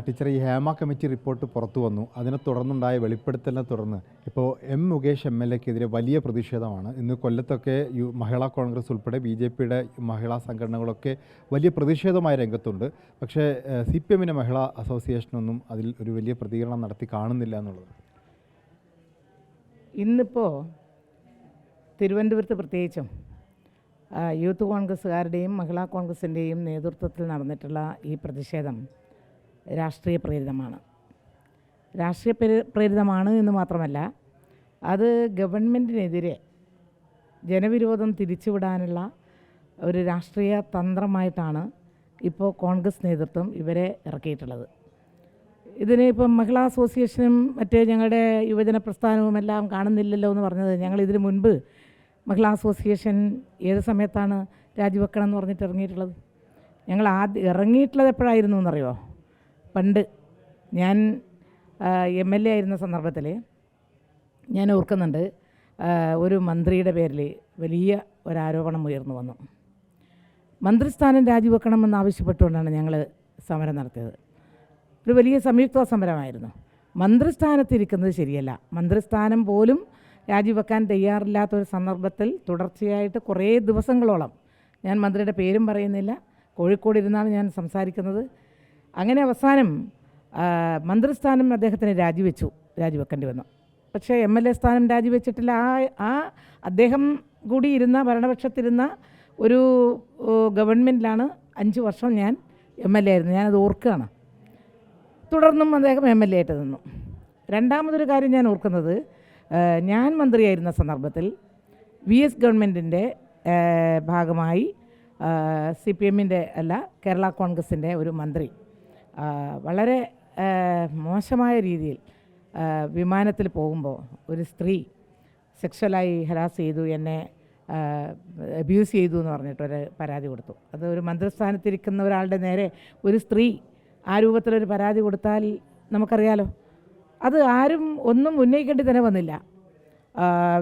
Teacher, ഈ Hema committee report പുറത്തു വന്നു. അതിനെ തുടർന്നുണ്ടായ വെളിപ്പെടുത്തലിനെ തുടർന്ന് ഇപ്പോൾ മുകേഷ് MLA-ക്കെതിരെ വലിയ പ്രതിഷേധമാണ്. ഇന്ന് കൊല്ലത്തൊക്കെ മഹിളാ കോൺഗ്രസ് ഉൾപ്പെടെ BJP-യുടെ മഹിളാ സംഘടനകളൊക്കെ വലിയ പ്രതിഷേധമായ രംഗത്തുണ്ട്. പക്ഷേ CPM-ൻ്റെ മഹിളാ അസോസിയേഷനൊന്നും അതിൽ ഒരു വലിയ പ്രതികരണം നടത്തി കാണുന്നില്ല എന്നുള്ളത്. ഇന്നിപ്പോൾ തിരുവനന്തപുരത്ത് പ്രത്യേകിച്ചും യൂത്ത് കോൺഗ്രസ്സുകാരുടെയും മഹിളാ കോൺഗ്രസിൻ്റെയും നേതൃത്വത്തിൽ നടന്നിട്ടുള്ള ഈ പ്രതിഷേധം രാഷ്ട്രീയ പ്രേരിതമാണ്. രാഷ്ട്രീയ പ്രേരിതമാണ് എന്ന് മാത്രമല്ല, അത് ഗവൺമെൻറ്റിനെതിരെ ജനവിരോധം തിരിച്ചുവിടാനുള്ള ഒരു രാഷ്ട്രീയ തന്ത്രമായിട്ടാണ് ഇപ്പോൾ കോൺഗ്രസ് നേതൃത്വം ഇവരെ ഇറക്കിയിട്ടുള്ളത്. ഇതിന് ഇപ്പം മഹിളാ അസോസിയേഷനും മറ്റേ ഞങ്ങളുടെ യുവജന പ്രസ്ഥാനവും എല്ലാം കാണുന്നില്ലല്ലോ എന്ന് പറഞ്ഞത്, ഞങ്ങൾ ഇതിനു മുൻപ് മഹിളാ അസോസിയേഷൻ ഏത് സമയത്താണ് രാജിവെക്കണം എന്ന് പറഞ്ഞിട്ട് ഇറങ്ങിയിട്ടുള്ളത്? ഞങ്ങൾ ആദ്യം ഇറങ്ങിയിട്ടുള്ളത് എപ്പോഴായിരുന്നു എന്നറിയോ? പണ്ട് ഞാൻ MLA ആയിരുന്ന സന്ദർഭത്തിൽ ഞാൻ ഓർക്കുന്നുണ്ട്, ഒരു മന്ത്രിയുടെ പേരിൽ വലിയ ഒരാരോപണം ഉയർന്നു വന്നു. മന്ത്രിസ്ഥാനം രാജിവെക്കണമെന്ന് ആവശ്യപ്പെട്ടുകൊണ്ടാണ് ഞങ്ങൾ സമരം നടത്തിയത്. ഒരു വലിയ സംയുക്ത സമരമായിരുന്നു. മന്ത്രിസ്ഥാനത്തിരിക്കുന്നത് ശരിയല്ല, മന്ത്രിസ്ഥാനം പോലും രാജിവെക്കാൻ തയ്യാറില്ലാത്തൊരു സന്ദർഭത്തിൽ തുടർച്ചയായിട്ട് കുറേ ദിവസങ്ങളോളം, ഞാൻ മന്ത്രിയുടെ പേരും പറയുന്നില്ല, കോഴിക്കോട് ഇരുന്നാണ് ഞാൻ സംസാരിക്കുന്നത്. അങ്ങനെ അവസാനം മന്ത്രിസ്ഥാനം അദ്ദേഹത്തിന് രാജിവെക്കേണ്ടി വന്നു. പക്ഷേ MLA സ്ഥാനം രാജിവെച്ചിട്ടില്ല. ആ അദ്ദേഹം കൂടി ഇരുന്ന ഭരണപക്ഷത്തിരുന്ന ഒരു ഗവൺമെൻറ്റിലാണ് 5 വർഷം ഞാൻ MLA ആയിരുന്നു. ഞാനത് ഓർക്കുകയാണ്. തുടർന്നും അദ്ദേഹം MLA ആയിട്ട് നിന്നു. രണ്ടാമതൊരു കാര്യം ഞാൻ ഓർക്കുന്നത്, ഞാൻ മന്ത്രിയായിരുന്ന സന്ദർഭത്തിൽ VS ഗവൺമെൻറ്റിൻ്റെ ഭാഗമായി CPM-ൻ്റെ അല്ല കേരള കോൺഗ്രസിൻ്റെ ഒരു മന്ത്രി വളരെ മോശമായ രീതിയിൽ വിമാനത്തിൽ പോകുമ്പോൾ ഒരു സ്ത്രീ സെക്ഷലായി ഹരാസ് ചെയ്തു, എന്നെ അബ്യൂസ് ചെയ്തു എന്ന് പറഞ്ഞിട്ടൊരു പരാതി കൊടുത്തു. അത് ഒരു മന്ത്രിസ്ഥാനത്തിരിക്കുന്ന ഒരാളുടെ നേരെ ഒരു സ്ത്രീ ആ രൂപത്തിലൊരു പരാതി കൊടുത്താൽ നമുക്കറിയാലോ, അത് ആരും ഒന്നും ഉന്നയിക്കേണ്ടി തന്നെ വന്നില്ല.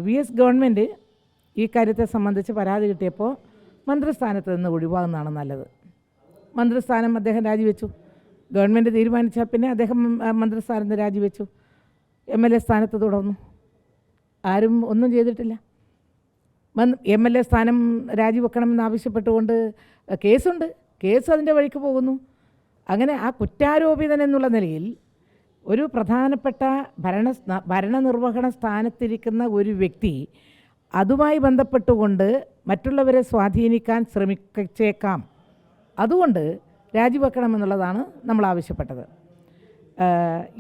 VS ഗവൺമെൻറ് ഈ കാര്യത്തെ സംബന്ധിച്ച് പരാതി കിട്ടിയപ്പോൾ മന്ത്രിസ്ഥാനത്ത് നിന്ന് ഒഴിവാകുന്നതാണ് നല്ലത്. മന്ത്രിസ്ഥാനം അദ്ദേഹം രാജിവെച്ചു. ഗവൺമെൻറ് തീരുമാനിച്ചാൽ പിന്നെ അദ്ദേഹം മന്ത്രിസ്ഥാനത്ത് രാജിവെച്ചു. MLA സ്ഥാനത്ത് തുടർന്നു. ആരും ഒന്നും ചെയ്തിട്ടില്ല. MLA സ്ഥാനം രാജിവെക്കണമെന്ന് ആവശ്യപ്പെട്ടുകൊണ്ട് കേസുണ്ട്. കേസ് അതിൻ്റെ വഴിക്ക് പോകുന്നു. അങ്ങനെ ആ കുറ്റാരോപിതൻ എന്നുള്ള നിലയിൽ ഒരു പ്രധാനപ്പെട്ട ഭരണനിർവഹണ സ്ഥാനത്തിരിക്കുന്ന ഒരു വ്യക്തി അതുമായി ബന്ധപ്പെട്ടുകൊണ്ട് മറ്റുള്ളവരെ സ്വാധീനിക്കാൻ ശ്രമിച്ചേക്കാം. അതുകൊണ്ട് രാജിവെക്കണമെന്നുള്ളതാണ് നമ്മൾ ആവശ്യപ്പെട്ടത്.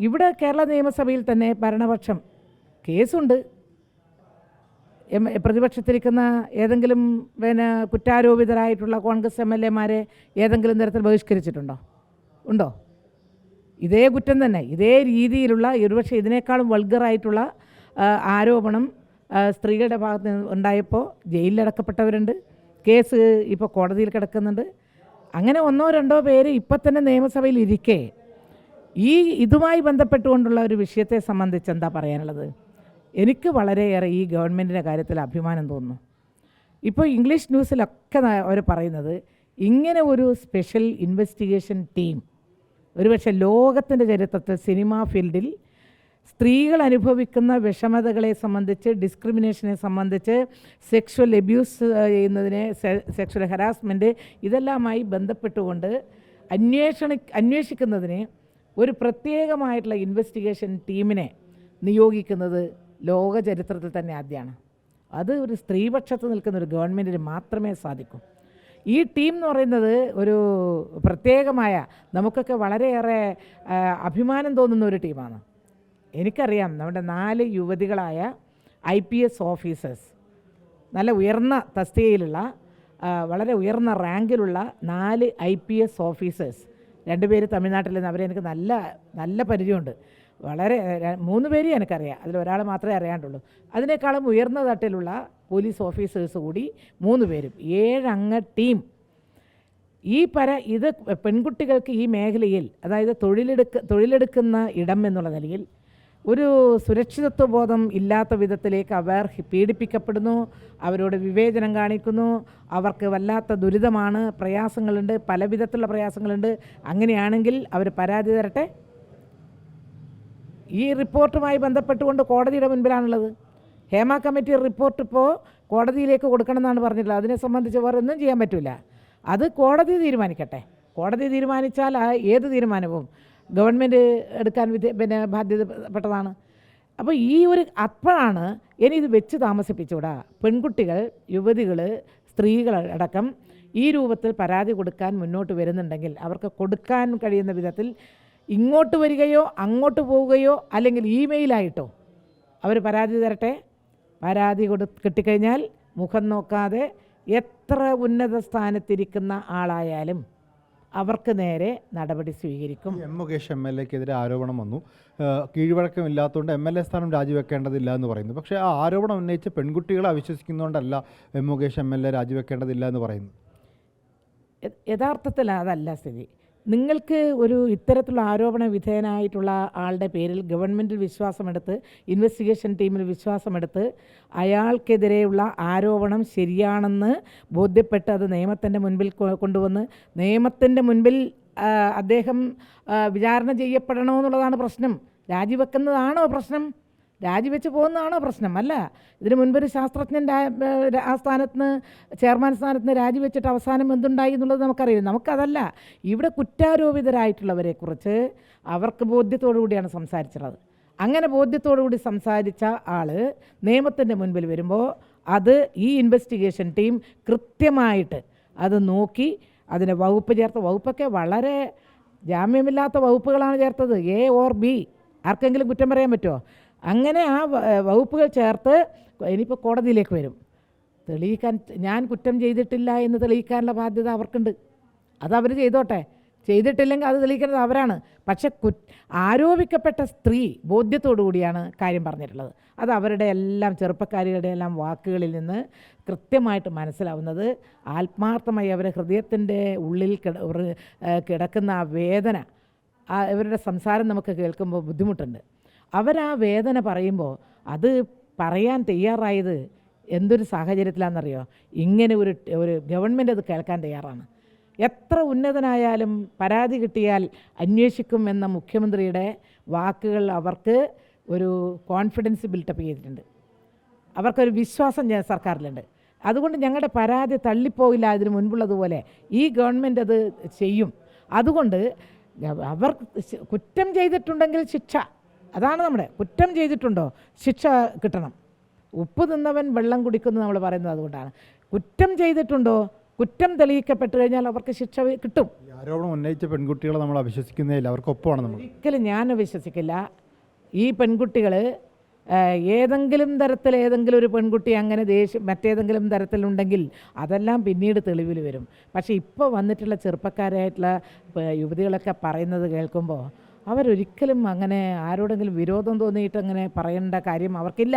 ഇവിടെ കേരള നിയമസഭയിൽ തന്നെ ഭരണപക്ഷം കേസുണ്ട്. പ്രതിപക്ഷത്തിരിക്കുന്ന ഏതെങ്കിലും കുറ്റാരോപിതരായിട്ടുള്ള കോൺഗ്രസ് MLA-മാരെ ഏതെങ്കിലും തരത്തിൽ ബഹിഷ്കരിച്ചിട്ടുണ്ടോ? ഉണ്ടോ? ഇതേ കുറ്റം തന്നെ, ഇതേ രീതിയിലുള്ള, ഒരുപക്ഷെ ഇതിനേക്കാളും വൾഗറായിട്ടുള്ള ആരോപണം സ്ത്രീകളുടെ ഭാഗത്ത് നിന്ന് ഉണ്ടായപ്പോൾ ജയിലിലടക്കപ്പെട്ടവരുണ്ട്. കേസ് ഇപ്പോൾ കോടതിയിൽ കിടക്കുന്നുണ്ട്. അങ്ങനെ 1-2 പേര് ഇപ്പം തന്നെ നിയമസഭയിൽ ഇരിക്കെ ഇതുമായി ബന്ധപ്പെട്ടുകൊണ്ടുള്ള ഒരു വിഷയത്തെ സംബന്ധിച്ച് എന്താ പറയാനുള്ളത്? എനിക്ക് വളരെയേറെ ഈ ഗവൺമെൻറ്റിൻ്റെ കാര്യത്തിൽ അഭിമാനം തോന്നുന്നു. ഇപ്പോൾ ഇംഗ്ലീഷ് ന്യൂസിലൊക്കെ അവർ പറയുന്നത്, ഇങ്ങനെ ഒരു സ്പെഷ്യൽ ഇൻവെസ്റ്റിഗേഷൻ ടീം ഒരുപക്ഷെ ലോകത്തിൻ്റെ ചരിത്രത്തിൽ സിനിമാ ഫീൽഡിൽ സ്ത്രീകൾ അനുഭവിക്കുന്ന വിഷമതകളെ സംബന്ധിച്ച്, ഡിസ്ക്രിമിനേഷനെ സംബന്ധിച്ച്, സെക്ഷൽ അബ്യൂസ് ചെയ്യുന്നതിനെ, സെക്ഷൽ ഹരാസ്മെൻറ്റ്, ഇതെല്ലാമായി ബന്ധപ്പെട്ടുകൊണ്ട് അന്വേഷിക്കുന്നതിന് ഒരു പ്രത്യേകമായിട്ടുള്ള ഇൻവെസ്റ്റിഗേഷൻ ടീമിനെ നിയോഗിക്കുന്നത് ലോക ചരിത്രത്തിൽ തന്നെ ആദ്യമാണ്. അത് ഒരു സ്ത്രീപക്ഷത്ത് നിൽക്കുന്ന ഒരു ഗവൺമെൻറ്റിന് മാത്രമേ സാധിക്കൂ. ഈ ടീം എന്ന് പറയുന്നത് ഒരു പ്രത്യേകമായ, നമുക്കൊക്കെ വളരെയേറെ അഭിമാനം തോന്നുന്ന ഒരു ടീമാണ്. എനിക്കറിയാം, നമ്മുടെ 4 യുവതികളായ IPS ഓഫീസേഴ്സ്, നല്ല ഉയർന്ന തസ്തികയിലുള്ള, വളരെ ഉയർന്ന റാങ്കിലുള്ള 4 IPS ഓഫീസേഴ്സ്, 2 പേര് തമിഴ്നാട്ടിൽ നിന്ന്, അവരെ എനിക്ക് നല്ല പരിചയമുണ്ട്. വളരെ 3 പേരെയും എനിക്കറിയാം, അതിലൊരാൾ മാത്രമേ അറിയാണ്ടുള്ളൂ. അതിനേക്കാളും ഉയർന്ന തട്ടിലുള്ള പോലീസ് ഓഫീസേഴ്സ് കൂടി 3 പേരും, 7 അംഗ ടീം. ഇത് പെൺകുട്ടികൾക്ക് ഈ മേഖലയിൽ, അതായത് തൊഴിലെടുക്കുന്ന ഇടം എന്നുള്ള നിലയിൽ ഒരു സുരക്ഷിതത്വ ബോധം ഇല്ലാത്ത വിധത്തിലേക്ക് അവർ പീഡിപ്പിക്കപ്പെടുന്നു, അവരോട് വിവേചനം കാണിക്കുന്നു, അവർക്ക് വല്ലാത്ത ദുരിതമാണ്, പ്രയാസങ്ങളുണ്ട്, പല വിധത്തിലുള്ള പ്രയാസങ്ങളുണ്ട്. അങ്ങനെയാണെങ്കിൽ അവർ പരാതി തരട്ടെ. ഈ റിപ്പോർട്ടുമായി ബന്ധപ്പെട്ടുകൊണ്ട് കോടതിയുടെ മുൻപിലാണുള്ളത്. ഹേമ കമ്മിറ്റി റിപ്പോർട്ട് ഇപ്പോൾ കോടതിയിലേക്ക് കൊടുക്കണമെന്നാണ് പറഞ്ഞിട്ടുള്ളത്. അതിനെ സംബന്ധിച്ച് വേറെ ഒന്നും ചെയ്യാൻ പറ്റില്ല. അത് കോടതി തീരുമാനിക്കട്ടെ. കോടതി തീരുമാനിച്ചാൽ ഏത് തീരുമാനവും ഗവൺമെൻറ് എടുക്കാൻ ബാധ്യതപ്പെട്ടതാണ്. അപ്പോൾ ഈ ഒരു അപ്പോഴാണ് ഇനി ഇത് വെച്ച് താമസിപ്പിച്ചുകൂടാ. പെൺകുട്ടികൾ, യുവതികൾ, സ്ത്രീകൾ അടക്കം ഈ രൂപത്തിൽ പരാതി കൊടുക്കാൻ മുന്നോട്ട് വരുന്നുണ്ടെങ്കിൽ അവർക്ക് കൊടുക്കാൻ കഴിയുന്ന വിധത്തിൽ ഇങ്ങോട്ട് വരികയോ അങ്ങോട്ട് പോവുകയോ അല്ലെങ്കിൽ ഇമെയിലായിട്ടോ അവർ പരാതി തരട്ടെ. പരാതി കിട്ടിക്കഴിഞ്ഞാൽ മുഖം നോക്കാതെ എത്ര ഉന്നത സ്ഥാനത്തിരിക്കുന്ന ആളായാലും അവർക്ക് നേരെ നടപടി സ്വീകരിക്കും. എം മുകേഷ് MLA-ക്കെതിരെ ആരോപണം വന്നു. കീഴ്വഴക്കമില്ലാത്തതുകൊണ്ട് MLA സ്ഥാനം രാജിവെക്കേണ്ടതില്ല എന്ന് പറയുന്നു. പക്ഷേ ആ ആരോപണം ഉന്നയിച്ച പെൺകുട്ടികളെ അവിശ്വസിക്കുന്നതുകൊണ്ടല്ല എം മുകേഷ് MLA രാജിവെക്കേണ്ടതില്ല എന്ന് പറയുന്നു. യഥാർത്ഥത്തിൽ അതല്ല സ്ഥിതി. നിങ്ങൾക്ക് ഒരു ഇത്തരത്തിലുള്ള ആരോപണ വിധേയനായിട്ടുള്ള ആളുടെ പേരിൽ ഗവൺമെൻറ്റിൽ വിശ്വാസമെടുത്ത്, ഇൻവെസ്റ്റിഗേഷൻ ടീമിൽ വിശ്വാസമെടുത്ത് അയാൾക്കെതിരെയുള്ള ആരോപണം ശരിയാണെന്ന് ബോധ്യപ്പെട്ട് അത് നിയമത്തിൻ്റെ മുൻപിൽ കൊണ്ടുവന്ന് നിയമത്തിൻ്റെ മുൻപിൽ അദ്ദേഹം വിചാരണ ചെയ്യപ്പെടണമെന്നുള്ളതാണ് പ്രശ്നം. രാജിവെക്കുന്നതാണോ പ്രശ്നം? രാജിവെച്ച് പോകുന്നതാണോ പ്രശ്നം? അല്ല. ഇതിന് മുൻപൊരു ശാസ്ത്രജ്ഞൻ ആ സ്ഥാനത്ത് നിന്ന്, ചെയർമാൻ സ്ഥാനത്ത് നിന്ന് രാജിവെച്ചിട്ട് അവസാനം എന്തുണ്ടായി എന്നുള്ളത് നമുക്കറിയാം. നമുക്കതല്ല. ഇവിടെ കുറ്റാരോപിതരായിട്ടുള്ളവരെക്കുറിച്ച് അവർക്ക് ബോധ്യത്തോടു കൂടിയാണ് സംസാരിച്ചത്. അങ്ങനെ ബോധ്യത്തോടു കൂടി സംസാരിച്ച ആൾ നിയമത്തിൻ്റെ മുൻപിൽ വരുമ്പോൾ അത് ഈ ഇൻവെസ്റ്റിഗേഷൻ ടീം കൃത്യമായിട്ട് അത് നോക്കി അതിന് വകുപ്പ് ചേർത്ത വകുപ്പൊക്കെ വളരെ ജാമ്യമില്ലാത്ത വകുപ്പുകളാണ് ചേർത്തത്. A or B ആർക്കെങ്കിലും കുറ്റം പറയാൻ പറ്റുമോ? അങ്ങനെ ആ വകുപ്പുകൾ ചേർത്ത് ഇനിയിപ്പോൾ കോടതിയിലേക്ക് വരും. തെളിയിക്കാൻ, ഞാൻ കുറ്റം ചെയ്തിട്ടില്ല എന്ന് തെളിയിക്കാനുള്ള ബാധ്യത അവർക്കുണ്ട്. അതവർ ചെയ്തോട്ടെ. ചെയ്തിട്ടില്ലെങ്കിൽ അത് തെളിയിക്കുന്നത് അവരാണ്. പക്ഷെ ആരോപിക്കപ്പെട്ട സ്ത്രീ ബോധ്യത്തോടു കൂടിയാണ് കാര്യം പറഞ്ഞിട്ടുള്ളത്. അത് അവരുടെ എല്ലാം ചെറുപ്പക്കാരികളുടെ എല്ലാം വാക്കുകളിൽ നിന്ന് കൃത്യമായിട്ട് മനസ്സിലാവുന്നത്. ആത്മാർത്ഥമായി അവരുടെ ഹൃദയത്തിൻ്റെ ഉള്ളിൽ കിടക്കുന്ന ആ വേദന, ഇവരുടെ സംസാരം നമുക്ക് കേൾക്കുമ്പോൾ ബുദ്ധിമുട്ടുണ്ട്. അവരാ വേദന പറയുമ്പോൾ അത് പറയാൻ തയ്യാറായത് എന്തൊരു സാഹചര്യത്തിലാണെന്നറിയോ? ഇങ്ങനെ ഒരു ഗവൺമെൻറ് അത് കേൾക്കാൻ തയ്യാറാണ്. എത്ര ഉന്നതനായാലും പരാതി കിട്ടിയാൽ അന്വേഷിക്കും എന്ന മുഖ്യമന്ത്രിയുടെ വാക്കുകൾ അവർക്ക് ഒരു കോൺഫിഡൻസ് ബിൽട്ടപ്പ് ചെയ്തിട്ടുണ്ട്. അവർക്കൊരു വിശ്വാസം സർക്കാരിലുണ്ട്. അതുകൊണ്ട് ഞങ്ങളുടെ പരാതി തള്ളിപ്പോയില്ല. അതിന് മുൻപുള്ളതുപോലെ ഈ ഗവൺമെൻറ് അത് ചെയ്യും. അതുകൊണ്ട് അവർ കുറ്റം ചെയ്തിട്ടുണ്ടെങ്കിൽ ശിക്ഷ, അതാണ് നമ്മുടെ കുറ്റം ചെയ്തിട്ടുണ്ടോ ശിക്ഷ കിട്ടണം. ഉപ്പ് തിന്നവൻ വെള്ളം കുടിക്കുന്നു നമ്മൾ പറയുന്നത് അതുകൊണ്ടാണ്. കുറ്റം ചെയ്തിട്ടുണ്ടോ, കുറ്റം തെളിയിക്കപ്പെട്ട് കഴിഞ്ഞാൽ അവർക്ക് ശിക്ഷ കിട്ടും. ആരോപണം ഉന്നയിച്ച പെൺകുട്ടികളെ നമ്മൾ അവിശ്വസിക്കുന്നതില്ല, അവർക്കൊപ്പമാണ് നമ്മൾ. ഒരിക്കലും ഞാൻ വിശ്വസിക്കില്ല. ഈ പെൺകുട്ടികൾ ഏതെങ്കിലും തരത്തിൽ ഏതെങ്കിലും ഒരു പെൺകുട്ടി അങ്ങനെ മറ്റേതെങ്കിലും തരത്തിലുണ്ടെങ്കിൽ അതെല്ലാം പിന്നീട് തെളിവിൽ വരും. പക്ഷേ ഇപ്പോൾ വന്നിട്ടുള്ള ചെറുപ്പക്കാരായിട്ടുള്ള യുവതികളൊക്കെ പറയുന്നത് കേൾക്കുമ്പോൾ അവരൊരിക്കലും അങ്ങനെ ആരോടെങ്കിലും വിരോധം തോന്നിയിട്ട് അങ്ങനെ പറയേണ്ട കാര്യം അവർക്കില്ല.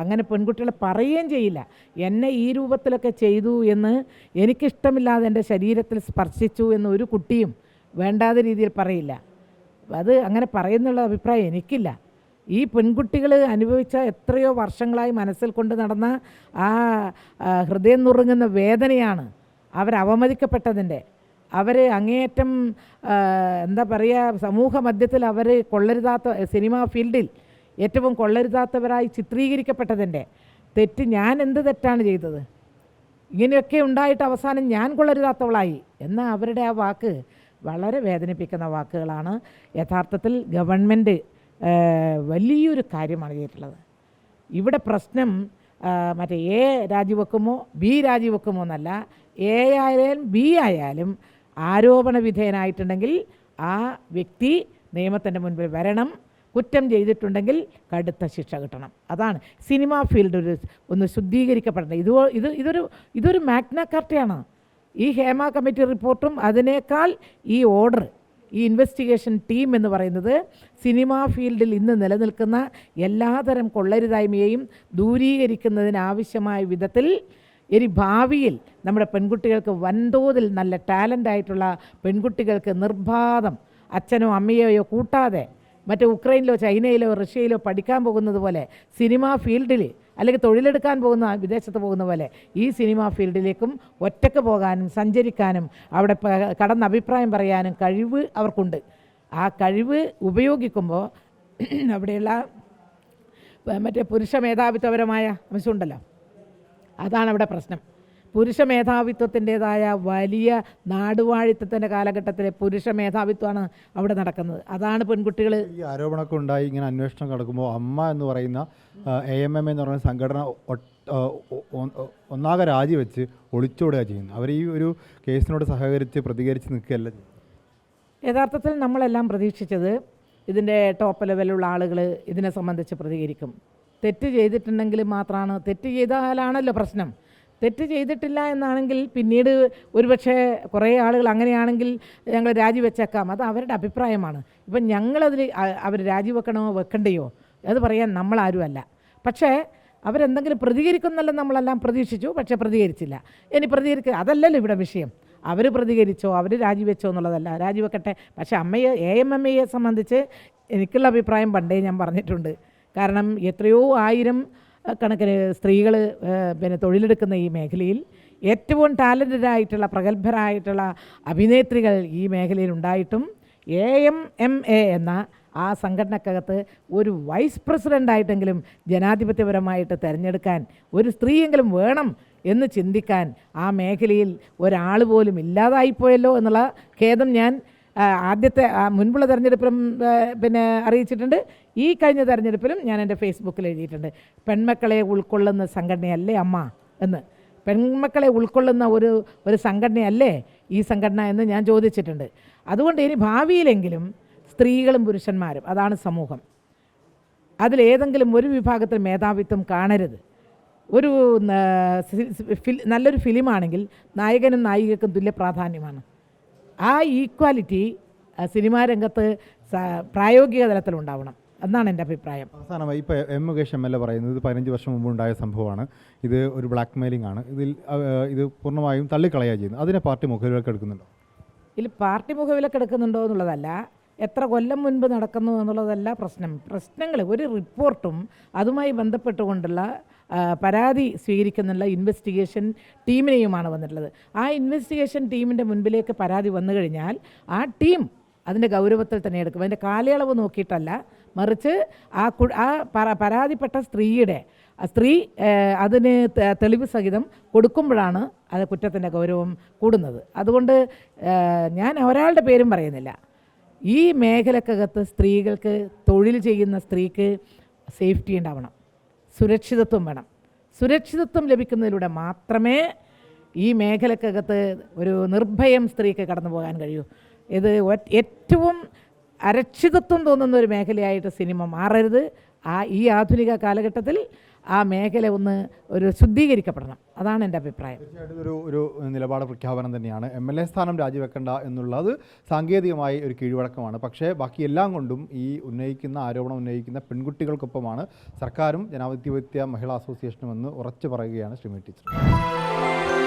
അങ്ങനെ പെൺകുട്ടികളെ പറയുകയും ചെയ്യില്ല. എന്നെ ഈ രൂപത്തിലൊക്കെ ചെയ്തു എന്ന്, എനിക്കിഷ്ടമില്ലാതെ എൻ്റെ ശരീരത്തിൽ സ്പർശിച്ചു എന്ന് ഒരു കുട്ടിയും വേണ്ടാത്ത രീതിയിൽ പറയില്ല. അത് അങ്ങനെ പറയുന്നുള്ള അഭിപ്രായം എനിക്കില്ല. ഈ പെൺകുട്ടികൾ അനുഭവിച്ച എത്രയോ വർഷങ്ങളായി മനസ്സിൽ കൊണ്ട് നടന്ന ആ ഹൃദയം നുറുങ്ങുന്ന വേദനയാണ് അവരവമതിക്കപ്പെട്ടതിൻ്റെ. അവർ അങ്ങേയറ്റം എന്താ പറയുക, സമൂഹ മധ്യത്തിൽ അവർ കൊള്ളരുതാത്ത, സിനിമാ ഫീൽഡിൽ ഏറ്റവും കൊള്ളരുതാത്തവരായി ചിത്രീകരിക്കപ്പെട്ടതിൻ്റെ തെറ്റ്, ഞാൻ എന്ത് തെറ്റാണ് ചെയ്തത്, ഇങ്ങനെയൊക്കെ ഉണ്ടായിട്ട് അവസാനം ഞാൻ കൊള്ളരുതാത്തവളായി എന്ന അവരുടെ ആ വാക്ക് വളരെ വേദനിപ്പിക്കുന്ന വാക്കുകളാണ്. യഥാർത്ഥത്തിൽ ഗവൺമെൻറ് വലിയൊരു കാര്യമാണ് ചെയ്തിട്ടുള്ളത്. ഇവിടെ പ്രശ്നം മറ്റേ A രാജിവെക്കുമോ B രാജിവെക്കുമോ എന്നല്ല. A ആയാലും B ആയാലും ആരോപണ വിധേയനായിട്ടുണ്ടെങ്കിൽ ആ വ്യക്തി നിയമത്തിൻ്റെ മുൻപിൽ വരണം. കുറ്റം ചെയ്തിട്ടുണ്ടെങ്കിൽ കടുത്ത ശിക്ഷ കിട്ടണം. അതാണ് സിനിമാ ഫീൽഡ് ഒന്ന് ശുദ്ധീകരിക്കപ്പെടേണ്ടത്. ഇതൊരു മാഗ്ന കാർട്ടയാണ്. ഈ ഹേമ കമ്മിറ്റി റിപ്പോർട്ടും അതിനേക്കാൾ ഈ ഓർഡർ, ഈ ഇൻവെസ്റ്റിഗേഷൻ ടീം എന്ന് പറയുന്നത് സിനിമാ ഫീൽഡിൽ ഇന്ന് നിലനിൽക്കുന്ന എല്ലാതരം കൊള്ളരുതായ്മയെയും ദൂരീകരിക്കുന്നതിനാവശ്യമായ വിധത്തിൽ ഇനി ഭാവിയിൽ നമ്മുടെ പെൺകുട്ടികൾക്ക് വൻതോതിൽ നല്ല ടാലൻ്റായിട്ടുള്ള പെൺകുട്ടികൾക്ക് നിർബാധം അച്ഛനോ അമ്മയെയോ കൂട്ടാതെ മറ്റേ ഉക്രൈനിലോ ചൈനയിലോ റഷ്യയിലോ പഠിക്കാൻ പോകുന്നത് പോലെ സിനിമാ ഫീൽഡിൽ അല്ലെങ്കിൽ തൊഴിലെടുക്കാൻ പോകുന്ന വിദേശത്ത് പോകുന്ന പോലെ ഈ സിനിമാ ഫീൽഡിലേക്കും ഒറ്റയ്ക്ക് പോകാനും സഞ്ചരിക്കാനും അവിടെ കടന്ന് അഭിപ്രായം പറയാനും കഴിവ് അവർക്കുണ്ട്. ആ കഴിവ് ഉപയോഗിക്കുമ്പോൾ അവിടെയുള്ള മറ്റേ പുരുഷ മേധാവിത്വപരമായ അംശമുണ്ടല്ലോ, അതാണ് അവിടെ പ്രശ്നം. പുരുഷ മേധാവിത്വത്തിൻ്റേതായ വലിയ നാടുവാഴിത്തത്തിൻ്റെ കാലഘട്ടത്തിലെ പുരുഷ മേധാവിത്വമാണ് അവിടെ നടക്കുന്നത്. അതാണ് പെൺകുട്ടികൾ ഈ ആരോപണമൊക്കെ ഉണ്ടായി ഇങ്ങനെ അന്വേഷണം നടക്കുമ്പോൾ അമ്മ എന്ന് പറയുന്ന AMM എന്ന് പറയുന്ന സംഘടന ഒന്നാകെ രാജിവെച്ച് ഒളിച്ചോടുക ചെയ്യുന്നു. അവർ ഈ ഒരു കേസിനോട് സഹകരിച്ച് പ്രതികരിച്ച് നിൽക്കുകയല്ല. യഥാർത്ഥത്തിൽ നമ്മളെല്ലാം പ്രതീക്ഷിച്ചത് ഇതിൻ്റെ ടോപ്പ് ലെവലുള്ള ആളുകൾ ഇതിനെ സംബന്ധിച്ച് പ്രതികരിക്കും. തെറ്റ് ചെയ്തിട്ടുണ്ടെങ്കിൽ മാത്രമാണ്, തെറ്റ് ചെയ്താലാണല്ലോ പ്രശ്നം. തെറ്റ് ചെയ്തിട്ടില്ല എന്നാണെങ്കിൽ പിന്നീട് ഒരുപക്ഷെ കുറേ ആളുകൾ അങ്ങനെയാണെങ്കിൽ ഞങ്ങൾ രാജിവെച്ചേക്കാം, അത് അവരുടെ അഭിപ്രായമാണ്. ഇപ്പം ഞങ്ങളതിൽ അവർ രാജിവെക്കണോ വെക്കണ്ടയോ അത് പറയാൻ നമ്മളാരുമല്ല. പക്ഷേ അവരെന്തെങ്കിലും പ്രതികരിക്കുന്നല്ലോ നമ്മളെല്ലാം പ്രതീക്ഷിച്ചു, പക്ഷേ പ്രതികരിച്ചില്ല. ഇനി അതല്ലല്ലോ ഇവിടെ വിഷയം. അവർ പ്രതികരിച്ചോ അവർ രാജിവെച്ചോ എന്നുള്ളതല്ല, രാജിവെക്കട്ടെ. പക്ഷേ AMMയെ സംബന്ധിച്ച് എനിക്കുള്ള അഭിപ്രായം പണ്ടേ ഞാൻ പറഞ്ഞിട്ടുണ്ട്. കാരണം എത്രയോ ആയിരം കണക്കിന് സ്ത്രീകൾ തൊഴിലെടുക്കുന്ന ഈ മേഖലയിൽ ഏറ്റവും ടാലൻറ്റഡായിട്ടുള്ള പ്രഗത്ഭരായിട്ടുള്ള അഭിനേത്രികൾ ഈ മേഖലയിൽ ഉണ്ടായിട്ടും AMMA എന്ന ആ സംഘടനക്കകത്ത് ഒരു വൈസ് പ്രസിഡൻ്റായിട്ടെങ്കിലും ജനാധിപത്യപരമായിട്ട് തിരഞ്ഞെടുക്കാൻ ഒരു സ്ത്രീയെങ്കിലും വേണം എന്ന് ചിന്തിക്കാൻ ആ മേഖലയിൽ ഒരാൾ പോലും ഇല്ലാതായിപ്പോയല്ലോ എന്നുള്ള ഖേദം ഞാൻ ആദ്യത്തെ മുൻപുള്ള തെരഞ്ഞെടുപ്പിലും അറിയിച്ചിട്ടുണ്ട്. ഈ കഴിഞ്ഞ തെരഞ്ഞെടുപ്പിലും ഞാൻ എൻ്റെ ഫേസ്ബുക്കിൽ എഴുതിയിട്ടുണ്ട്. പെൺമക്കളെ ഉൾക്കൊള്ളുന്ന സംഘടനയല്ലേ അമ്മ എന്ന്. പെൺമക്കളെ ഉൾക്കൊള്ളുന്ന ഒരു സംഘടനയല്ലേ ഈ സംഘടന എന്ന് ഞാൻ ചോദിച്ചിട്ടുണ്ട്. അതുകൊണ്ട് ഇനി ഭാവിയിലെങ്കിലും സ്ത്രീകളും പുരുഷന്മാരും, അതാണ് സമൂഹം, അതിലേതെങ്കിലും ഒരു വിഭാഗത്തിൽ മേധാവിത്വം കാണരുത്. ഒരു നല്ലൊരു ഫിലിമാണെങ്കിൽ നായകനും നായികക്കും തുല്യ പ്രാധാന്യമാണ്. ആ ഈക്വാലിറ്റി സിനിമാ രംഗത്ത് പ്രായോഗിക തലത്തിലുണ്ടാവണം എന്നാണ് എൻ്റെ അഭിപ്രായം. അവസാനമായി ഇപ്പോൾ മുകേഷ് MLA പറയുന്നത് ഇത് 15 വർഷം മുമ്പ് ഉണ്ടായ സംഭവമാണ്, ഇത് ഒരു ബ്ലാക്ക് മെയിലിംഗ് ആണ്, ഇത് പൂർണ്ണമായും തള്ളിക്കളയുക ചെയ്യുന്നത്. അതിനെ പാർട്ടി മുഖവിലേക്ക് എടുക്കുന്നുണ്ടോ? ഇതിൽ പാർട്ടി മുഖവിലേക്ക് എടുക്കുന്നുണ്ടോ എന്നുള്ളതല്ല, എത്ര കൊല്ലം മുൻപ് നടക്കുന്നു എന്നുള്ളതല്ല പ്രശ്നങ്ങൾ. ഒരു റിപ്പോർട്ടും അതുമായി ബന്ധപ്പെട്ടുകൊണ്ടുള്ള പരാതി സ്വീകരിക്കുന്നുള്ള ഇൻവെസ്റ്റിഗേഷൻ ടീമിനെയുമാണ് വന്നിട്ടുള്ളത്. ആ ഇൻവെസ്റ്റിഗേഷൻ ടീമിൻ്റെ മുൻപിലേക്ക് പരാതി വന്നു കഴിഞ്ഞാൽ ആ ടീം അതിൻ്റെ ഗൗരവത്തിൽ തന്നെ എടുക്കും. അതിൻ്റെ കാലയളവ് നോക്കിയിട്ടല്ല, മറിച്ച് ആ പരാതിപ്പെട്ട സ്ത്രീ അതിന് തെളിവ് സഹിതം കൊടുക്കുമ്പോഴാണ് അത് കുറ്റത്തിൻ്റെ ഗൗരവം കൂടുന്നത്. അതുകൊണ്ട് ഞാൻ ഒരാളുടെ പേരും പറയുന്നില്ല. ഈ മേഖലക്കകത്ത് സ്ത്രീകൾക്ക്, തൊഴിൽ ചെയ്യുന്ന സ്ത്രീക്ക് സേഫ്റ്റി ഉണ്ടാവണം, സുരക്ഷിതത്വം വേണം. സുരക്ഷിതത്വം ലഭിക്കുന്നതിലൂടെ മാത്രമേ ഈ മേഖലക്കകത്ത് ഒരു നിർഭയം സ്ത്രീക്ക് കടന്നു പോകാൻ കഴിയൂ. ഇത് ഏറ്റവും അരക്ഷിതത്വം തോന്നുന്ന ഒരു മേഖലയായിട്ട് സിനിമ മാറരുത്. ഈ ആധുനിക കാലഘട്ടത്തിൽ ആ മേഖല ഒരു ശുദ്ധീകരിക്കപ്പെടണം. അതാണ് എൻ്റെ അഭിപ്രായം. തീർച്ചയായിട്ടും ഒരു നിലപാട് പ്രഖ്യാപനം തന്നെയാണ്. MLA സ്ഥാനം രാജിവെക്കേണ്ട എന്നുള്ളത് സാങ്കേതികമായി ഒരു കീഴ്വഴക്കമാണ്. പക്ഷേ ബാക്കി എല്ലാം കൊണ്ടും ഈ ആരോപണം ഉന്നയിക്കുന്ന പെൺകുട്ടികൾക്കൊപ്പമാണ് സർക്കാരും ജനാധിപത്യ മഹിളാ അസോസിയേഷനും എന്ന് ഉറച്ചു പറയുകയാണ് ശ്രീമതി ടീച്ചർ.